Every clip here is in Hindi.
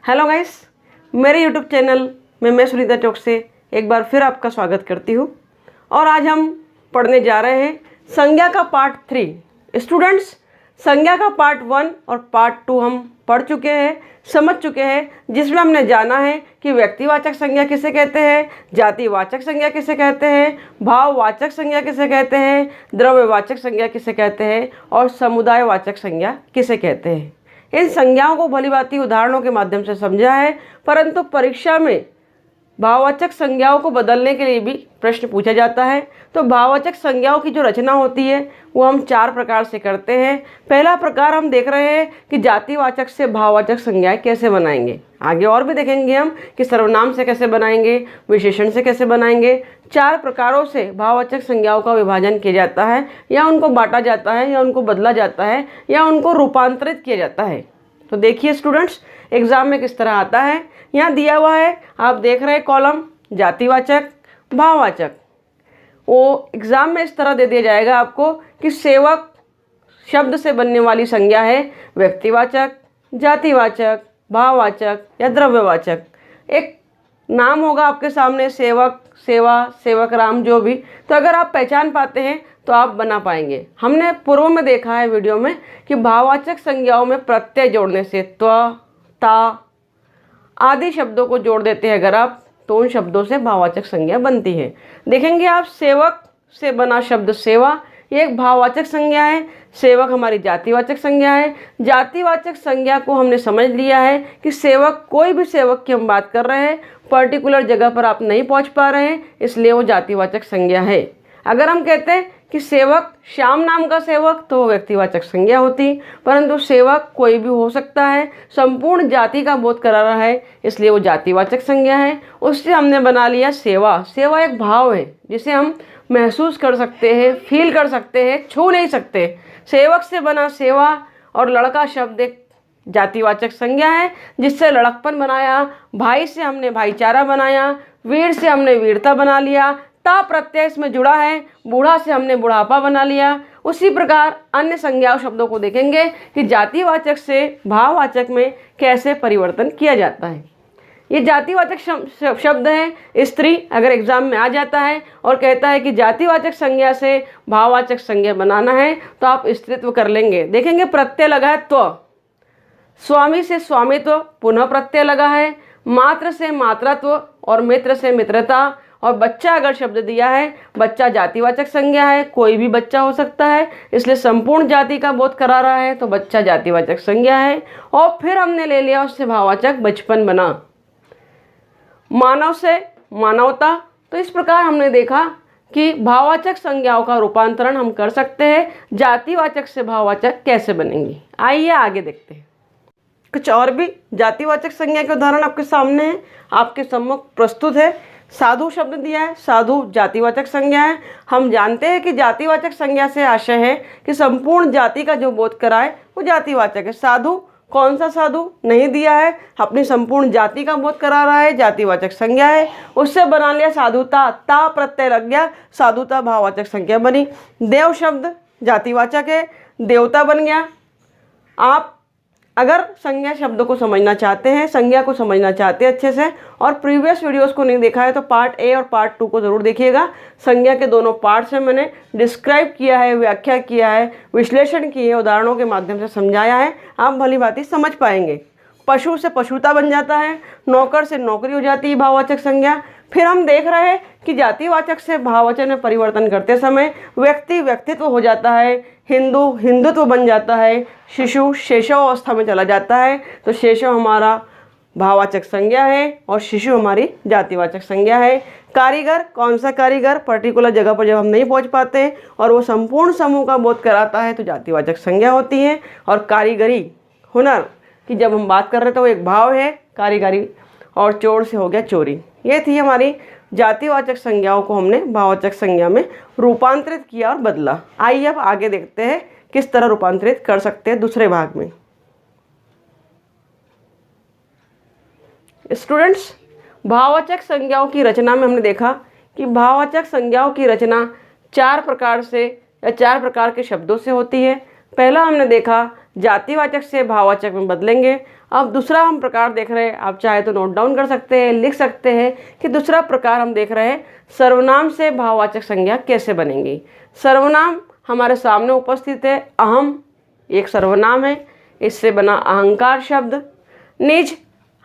हेलो गाइस, मेरे यूट्यूब चैनल में मैं सुनीता चौक से एक बार फिर आपका स्वागत करती हूँ। और आज हम पढ़ने जा रहे हैं संज्ञा का पार्ट 3। स्टूडेंट्स, संज्ञा का पार्ट 1 और पार्ट 2 हम पढ़ चुके हैं, समझ चुके हैं, जिसमें हमने जाना है कि व्यक्तिवाचक संज्ञा किसे कहते हैं, जातिवाचक संज्ञा किसे कहते हैं, भाववाचक संज्ञा किसे कहते हैं, द्रव्यवाचक संज्ञा किसे कहते हैं और समुदायवाचक संज्ञा किसे कहते हैं। इन संज्ञाओं को भलीभांति उदाहरणों के माध्यम से समझा है, परंतु परीक्षा में भाववाचक संज्ञाओं को बदलने के लिए भी प्रश्न पूछा जाता है। तो भाववाचक संज्ञाओं की जो रचना होती है वो हम 4 प्रकार से करते हैं। पहला प्रकार हम देख रहे हैं कि जातिवाचक से भाववाचक संज्ञाएं कैसे बनाएंगे। आगे और भी देखेंगे हम कि सर्वनाम से कैसे बनाएंगे, विशेषण से कैसे बनाएंगे। 4 प्रकारों से भाववाचक संज्ञाओं का विभाजन किया जाता है, या उनको बांटा जाता है, या उनको बदला जाता है, या उनको रूपांतरित किया जाता है। तो देखिए स्टूडेंट्स, एग्जाम में किस तरह आता है। यहाँ दिया हुआ है, आप देख रहे हैं कॉलम जातिवाचक, भाववाचक। वो एग्जाम में इस तरह दे दिया जाएगा आपको कि सेवक शब्द से बनने वाली संज्ञा है व्यक्तिवाचक, जातिवाचक, भाववाचक या द्रव्यवाचक। एक नाम होगा आपके सामने, सेवक, सेवा, सेवक राम, जो भी। तो अगर आप पहचान पाते हैं तो आप बना पाएंगे। हमने पूर्व में देखा है वीडियो में कि भाववाचक संज्ञाओं में प्रत्यय जोड़ने से त्व, ता आदि शब्दों को जोड़ देते हैं अगर आप, तो उन शब्दों से भाववाचक संज्ञा बनती है। देखेंगे आप, सेवक से बना शब्द सेवा, ये एक भाववाचक संज्ञा है। सेवक हमारी जातिवाचक संज्ञा है। जातिवाचक संज्ञा को हमने समझ लिया है कि सेवक, कोई भी सेवक की हम बात कर रहे हैं, पर्टिकुलर जगह पर आप नहीं पहुंच पा रहे हैं, इसलिए वो जातिवाचक संज्ञा है। अगर हम कहते हैं कि सेवक श्याम नाम का सेवक, तो वो व्यक्तिवाचक संज्ञा होती, परंतु सेवक कोई भी हो सकता है, संपूर्ण जाति का बोध करा रहा है, इसलिए वो जातिवाचक संज्ञा है। उससे हमने बना लिया सेवा। सेवा एक भाव है जिसे हम महसूस कर सकते हैं, फील कर सकते हैं, छू नहीं सकते। सेवक से बना सेवा। और लड़का शब्द एक जातिवाचक संज्ञा है जिससे लड़कपन बनाया। भाई से हमने भाईचारा बनाया। वीर से हमने वीरता बना लिया। ता प्रत्यय इसमें जुड़ा है। बूढ़ा से हमने बुढ़ापा बना लिया। उसी प्रकार अन्य संज्ञा शब्दों को देखेंगे कि जातिवाचक से भाववाचक में कैसे परिवर्तन किया जाता है। ये जातिवाचक शब्द है। स्त्री अगर एग्जाम में आ जाता है और कहता है कि जातिवाचक संज्ञा से भाववाचक संज्ञा बनाना है, तो आप स्त्रीत्व कर लेंगे। देखेंगे प्रत्यय लगा है त्व, स्वामी से स्वामित्व पुनः प्रत्यय लगा है, मात्र से मातृत्व और मित्र से मित्रता। और बच्चा अगर शब्द दिया है, बच्चा जातिवाचक संज्ञा है, कोई भी बच्चा हो सकता है, इसलिए संपूर्ण जाति का बोध करा रहा है, तो बच्चा जातिवाचक संज्ञा है। और फिर हमने ले लिया उससे भाववाचक, बचपन बना। मानव से मानवता। तो इस प्रकार हमने देखा कि भाववाचक संज्ञाओं का रूपांतरण हम कर सकते हैं। जातिवाचक से भाववाचक कैसे बनेंगी, आइए आगे देखते हैं। कुछ और भी जातिवाचक संज्ञा के उदाहरण आपके सामने हैं, आपके सम्मुख प्रस्तुत है। साधु शब्द दिया है, साधु जातिवाचक संज्ञा है। हम जानते हैं कि जातिवाचक संज्ञा से आशय है कि संपूर्ण जाति का जो बोध कराए वो जातिवाचक है। साधु, कौन सा साधु नहीं दिया है, अपनी संपूर्ण जाति का बोध करा रहा है, जातिवाचक संज्ञा है। उससे बना लिया साधुता, ता प्रत्यय लग गया, साधुता भाववाचक संज्ञा बनी। देव शब्द जातिवाचक है, देवता बन गया। आप अगर संज्ञा शब्दों को समझना चाहते हैं, संज्ञा को समझना चाहते हैं अच्छे से, और प्रीवियस वीडियोस को नहीं देखा है, तो पार्ट ए और पार्ट 2 को ज़रूर देखिएगा। संज्ञा के दोनों पार्ट से मैंने डिस्क्राइब किया है, व्याख्या किया है, विश्लेषण किए, उदाहरणों के माध्यम से समझाया है। आप भलीभांति समझ पाएंगे। पशु से पशुता बन जाता है, नौकर से नौकरी हो जाती है भाववाचक संज्ञा। फिर हम देख रहे हैं कि जातिवाचक से भाववचन में परिवर्तन करते समय व्यक्ति व्यक्तित्व हो जाता है, हिंदू हिंदुत्व बन जाता है, शिशु शेषव अवस्था में चला जाता है। तो शेषव हमारा भाववाचक संज्ञा है और शिशु हमारी जातिवाचक संज्ञा है। कारीगर, कौन सा कारीगर, पर्टिकुलर जगह पर जब हम नहीं पहुंच पाते और वो संपूर्ण समूह का बोध कराता है, तो जातिवाचक संज्ञा होती है। और कारीगरी, हुनर की जब हम बात कर रहे थे, वो एक भाव है, कारीगरी। और चोर से हो गया चोरी। ये थी हमारी जातिवाचक संज्ञाओं को हमने भाववाचक संज्ञा में रूपांतरित किया और बदला। आइए अब आगे देखते हैं किस तरह रूपांतरित कर सकते हैं दूसरे भाग में। स्टूडेंट्स, भाववाचक संज्ञाओं की रचना में हमने देखा कि भाववाचक संज्ञाओं की रचना 4 प्रकार से या 4 प्रकार के शब्दों से होती है। पहला हमने देखा जातिवाचक से भाववाचक में बदलेंगे। अब दूसरा हम प्रकार देख रहे हैं, आप चाहे तो नोट डाउन कर सकते हैं, लिख सकते हैं कि दूसरा प्रकार हम देख रहे हैं सर्वनाम से भाववाचक संज्ञा कैसे बनेंगी। सर्वनाम हमारे सामने उपस्थित है, अहम एक सर्वनाम है, इससे बना अहंकार शब्द। निज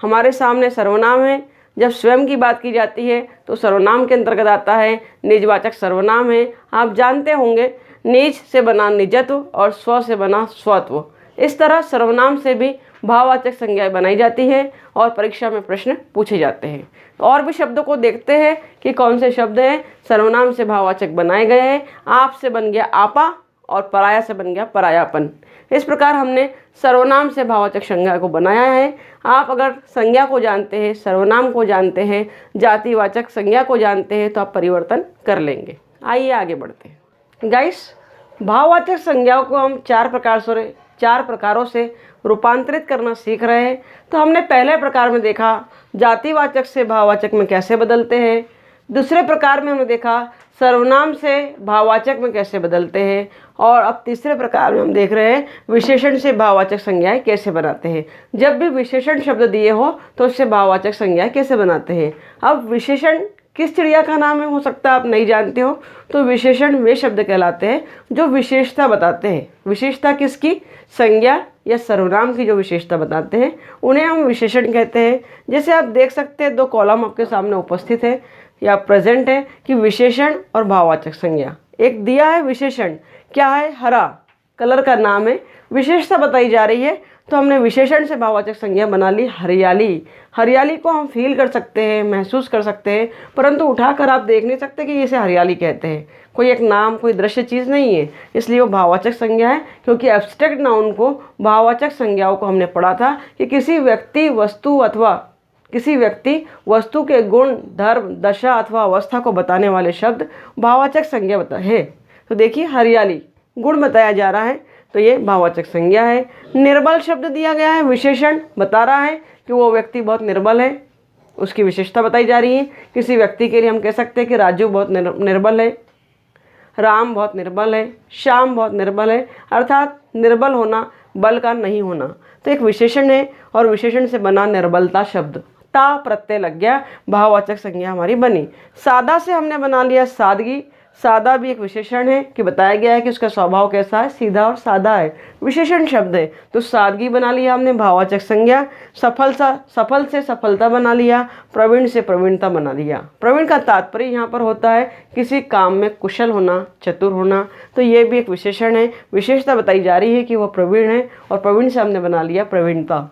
हमारे सामने सर्वनाम है, जब स्वयं की बात की जाती है तो सर्वनाम के अंतर्गत आता है, निजवाचक सर्वनाम है। आप जानते होंगे निज से बना निजत्व और स्व से बना स्वत्व। इस तरह सर्वनाम से भी भाववाचक संज्ञाएं बनाई जाती है और परीक्षा में प्रश्न पूछे जाते हैं। और भी शब्दों को देखते हैं कि कौन से शब्द हैं सर्वनाम से भाववाचक बनाए गए हैं। आप से बन गया आपा और पराया से बन गया परायापन। इस प्रकार हमने सर्वनाम से भाववाचक संज्ञा को बनाया है। आप अगर संज्ञा को जानते हैं, सर्वनाम को जानते हैं, जातिवाचक संज्ञा को जानते हैं तो आप परिवर्तन कर लेंगे। आइए आगे बढ़ते हैं। गाइस, भाववाचक संज्ञाओं को हम चार प्रकारों से रूपांतरित करना सीख रहे हैं। तो हमने पहले प्रकार में देखा जातिवाचक से भाववाचक में कैसे बदलते हैं। दूसरे प्रकार में हमने देखा सर्वनाम से भाववाचक में कैसे बदलते हैं। और अब तीसरे प्रकार में हम देख रहे हैं विशेषण से भाववाचक संज्ञाएं कैसे बनाते हैं। जब भी विशेषण शब्द दिए हो तो उससे भाववाचक संज्ञाएं कैसे बनाते हैं। अब विशेषण किस चिड़िया का नाम है हो सकता है आप नहीं जानते हो, तो विशेषण वे शब्द कहलाते हैं जो विशेषता बताते हैं। विशेषता किसकी? संज्ञा या सर्वनाम की जो विशेषता बताते हैं उन्हें हम विशेषण कहते हैं। जैसे आप देख सकते हैं, दो कॉलम आपके सामने उपस्थित है या प्रेजेंट है कि विशेषण और भाववाचक संज्ञा। एक दिया है विशेषण, क्या है? हरा कलर का नाम है। विशेषता बताई जा रही है तो हमने विशेषण से भाववाचक संज्ञा बना ली हरियाली। हरियाली को हम फील कर सकते हैं, महसूस कर सकते हैं, परंतु उठाकर आप देख नहीं सकते कि इसे हरियाली कहते हैं। कोई एक नाम, कोई दृश्य चीज़ नहीं है, इसलिए वो भाववाचक संज्ञा है। क्योंकि एब्स्ट्रैक्ट नाउन को, भाववाचक संज्ञाओं को हमने पढ़ा था कि किसी व्यक्ति, वस्तु के गुण, धर्म, दशा अथवा अवस्था को बताने वाले शब्द भाववाचक संज्ञा है। तो देखिए हरियाली गुण बताया जा रहा है तो ये भाववाचक संज्ञा है। निर्बल शब्द दिया गया है, विशेषण बता रहा है कि वो व्यक्ति बहुत निर्बल है, उसकी विशेषता बताई जा रही है। किसी व्यक्ति के लिए हम कह सकते हैं कि राजू बहुत निर्बल है, राम बहुत निर्बल है, श्याम बहुत निर्बल है। अर्थात निर्बल होना, बल का नहीं होना, तो एक विशेषण है और विशेषण से बना निर्बलता शब्द, ता प्रत्यय लग गया, भाववाचक संज्ञा हमारी बनी। सादा से हमने बना लिया सादगी। सादा भी एक विशेषण है कि बताया गया है कि उसका स्वभाव कैसा है, सीधा और सादा है, विशेषण शब्द है। तो सादगी बना लिया हमने भाववाचक संज्ञा। सफल से सफलता बना लिया, प्रवीण से प्रवीणता बना लिया। प्रवीण का तात्पर्य यहाँ पर होता है किसी काम में कुशल होना, चतुर होना, तो ये भी एक विशेषण है। विशेषता बताई जा रही है कि वह प्रवीण है और प्रवीण से हमने बना लिया प्रवीणता।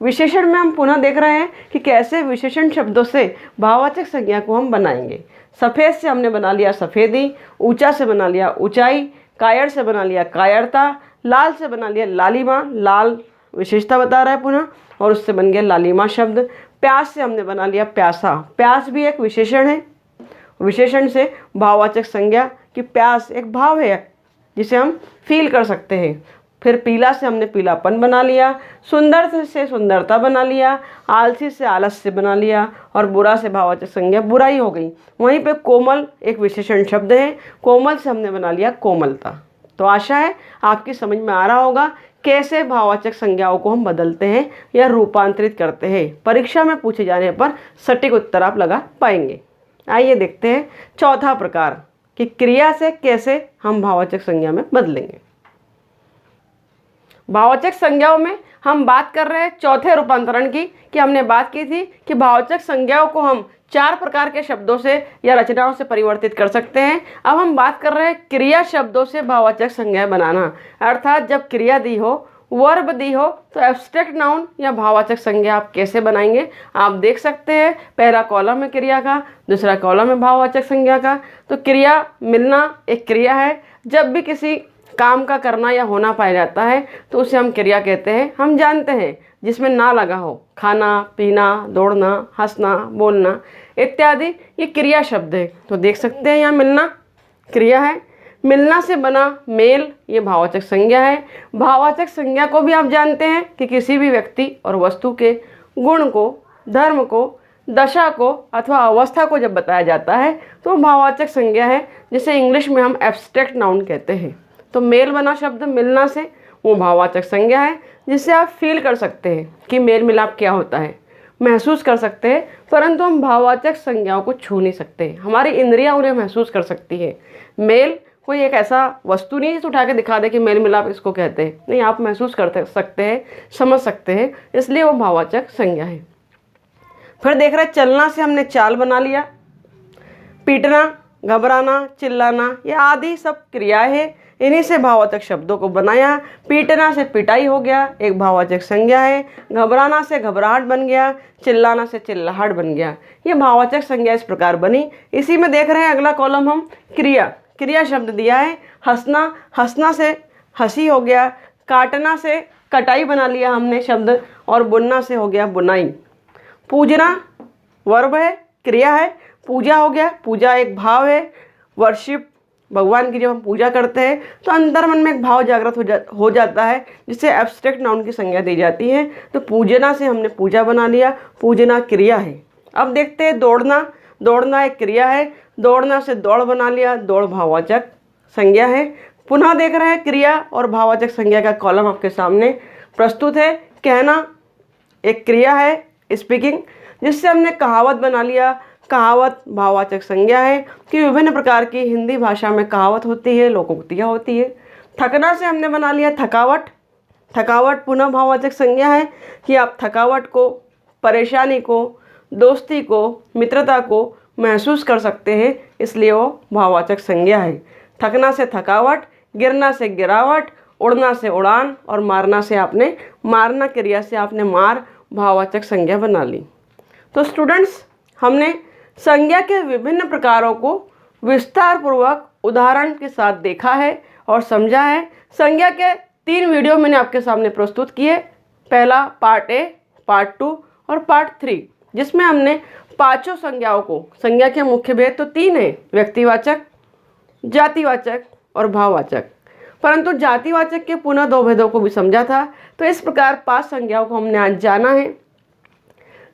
विशेषण में हम पुनः देख रहे हैं कि कैसे विशेषण शब्दों से भाववाचक संज्ञा को हम बनाएंगे। सफ़ेद से हमने बना लिया सफ़ेदी, ऊंचा से बना लिया ऊंचाई, कायर से बना लिया कायरता, लाल से बना लिया लालिमा, लाल विशेषता बता रहा है पुनः, और उससे बन गया लालिमा शब्द। प्यास से हमने बना लिया प्यासा, प्यास भी एक विशेषण है। विशेषण से भाववाचक संज्ञा कि प्यास एक भाव है जिसे हम फील कर सकते हैं। फिर पीला से हमने पीलापन बना लिया, सुंदर से सुंदरता बना लिया, आलसी से आलस से बना लिया, और बुरा से भाववाचक संज्ञा बुराई हो गई। वहीं पे कोमल एक विशेषण शब्द है, कोमल से हमने बना लिया कोमलता। तो आशा है आपकी समझ में आ रहा होगा कैसे भाववाचक संज्ञाओं को हम बदलते हैं या रूपांतरित करते हैं। परीक्षा में पूछे जाने पर सटीक उत्तर आप लगा पाएंगे। आइए देखते हैं चौथा प्रकार कि क्रिया से कैसे हम भाववाचक संज्ञा में बदलेंगे। भाववाचक संज्ञाओं में हम बात कर रहे हैं चौथे रूपांतरण की, कि हमने बात की थी कि भाववाचक संज्ञाओं को हम 4 प्रकार के शब्दों से या रचनाओं से परिवर्तित कर सकते हैं। अब हम बात कर रहे हैं क्रिया शब्दों से भाववाचक संज्ञाएं बनाना। अर्थात जब क्रिया दी हो, वर्ब दी हो, तो एब्स्ट्रैक्ट नाउन या भाववाचक संज्ञा आप कैसे बनाएंगे। आप देख सकते हैं पहला कॉलम है क्रिया का, दूसरा कॉलम है भाववाचक संज्ञा का। तो क्रिया मिलना एक क्रिया है। जब भी किसी काम का करना या होना पाया जाता है तो उसे हम क्रिया कहते हैं। हम जानते हैं जिसमें ना लगा हो, खाना, पीना, दौड़ना, हंसना, बोलना इत्यादि, ये क्रिया शब्द है। तो देख सकते हैं यहाँ मिलना क्रिया है। मिलना से बना मेल, ये भाववाचक संज्ञा है। भाववाचक संज्ञा को भी आप जानते हैं कि किसी भी व्यक्ति और वस्तु के गुण को, धर्म को, दशा को अथवा अवस्था को जब बताया जाता है तो भाववाचक संज्ञा है, जिसे इंग्लिश में हम एब्स्ट्रैक्ट नाउन कहते हैं। तो मेल बना शब्द मिलना से, वो भाववाचक संज्ञा है। जिससे आप फील कर सकते हैं कि मेल मिलाप क्या होता है, महसूस कर सकते हैं, परंतु हम भाववाचक संज्ञाओं को छू नहीं सकते। हमारी इंद्रियां उन्हें महसूस कर सकती है। मेल कोई एक ऐसा वस्तु नहीं जिसे उठा के दिखा दे कि मेल मिलाप इसको कहते हैं, नहीं, आप महसूस कर सकते हैं, समझ सकते हैं, इसलिए वो भाववाचक संज्ञा है। फिर देख रहे हैं चलना से हमने चाल बना लिया, पीटना, घबराना, चिल्लाना, ये आदि सब क्रियाएं हैं, इन्हीं से भाववाचक शब्दों को बनाया। पीटना से पिटाई हो गया, एक भाववाचक संज्ञा है। घबराना से घबराहट बन गया, चिल्लाना से चिल्लाहट बन गया, ये भाववाचक संज्ञा इस प्रकार बनी। इसी में देख रहे हैं अगला कॉलम हम क्रिया, क्रिया शब्द दिया है। हंसना, हंसना से हंसी हो गया, काटना से कटाई बना लिया हमने शब्द, और बुनना से हो गया बुनाई। पूजना वर्ब है, क्रिया है, पूजा हो गया, पूजा एक भाव है, वर्शिप, भगवान की जब हम पूजा करते हैं तो अंतर मन में एक भाव जागृत हो जाता है, जिससे एब्स्ट्रैक्ट नाउन की संज्ञा दी जाती है। तो पूजना से हमने पूजा बना लिया, पूजना क्रिया है। अब देखते हैं दौड़ना, दौड़ना एक क्रिया है, दौड़ना से दौड़ बना लिया, दौड़ भाववाचक संज्ञा है। पुनः देख रहे हैं क्रिया और भाववाचक संज्ञा का कॉलम आपके सामने प्रस्तुत है। कहना एक क्रिया है, स्पीकिंग, जिससे हमने कहावत बना लिया, कहावत भाववाचक संज्ञा है कि विभिन्न प्रकार की हिंदी भाषा में कहावत होती है, लोकोक्तियाँ होती है। थकना से हमने बना लिया थकावट, थकावट पुनः भाववाचक संज्ञा है कि आप थकावट को, परेशानी को, दोस्ती को, मित्रता को महसूस कर सकते हैं, इसलिए वो भाववाचक संज्ञा है। थकना से थकावट, गिरना से गिरावट, उड़ना से उड़ान, और मारना से आपने, मारना क्रिया से आपने मार भाववाचक संज्ञा बना ली। तो स्टूडेंट्स, हमने संज्ञा के विभिन्न प्रकारों को विस्तार पूर्वक उदाहरण के साथ देखा है और समझा है। संज्ञा के 3 वीडियो मैंने आपके सामने प्रस्तुत किए, पहला पार्ट ए, पार्ट 2 और पार्ट 3, जिसमें हमने 5 संज्ञाओं को, संज्ञा के मुख्य भेद तो 3 है, व्यक्तिवाचक, जातिवाचक और भाववाचक, परंतु जातिवाचक के पुनः 2 भेदों को भी समझा था। तो इस प्रकार 5 संज्ञाओं को हमने आज जाना है,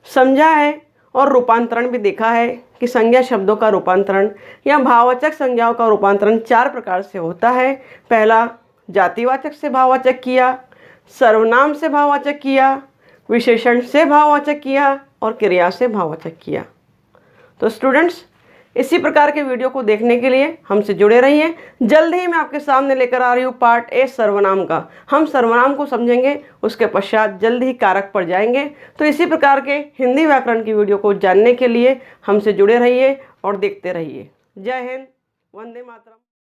समझा है और रूपांतरण भी देखा है कि संज्ञा शब्दों का रूपांतरण या भाववाचक संज्ञाओं का रूपांतरण 4 प्रकार से होता है। पहला जातिवाचक से भाववाचक किया, सर्वनाम से भाववाचक किया, विशेषण से भाववाचक किया और क्रिया से भाववाचक किया। तो स्टूडेंट्स, इसी प्रकार के वीडियो को देखने के लिए हमसे जुड़े रहिए। जल्द ही मैं आपके सामने लेकर आ रही हूँ पार्ट ए सर्वनाम का। हम सर्वनाम को समझेंगे, उसके पश्चात जल्द ही कारक पर जाएंगे। तो इसी प्रकार के हिंदी व्याकरण की वीडियो को जानने के लिए हमसे जुड़े रहिए और देखते रहिए। जय हिंद, वंदे मातरम।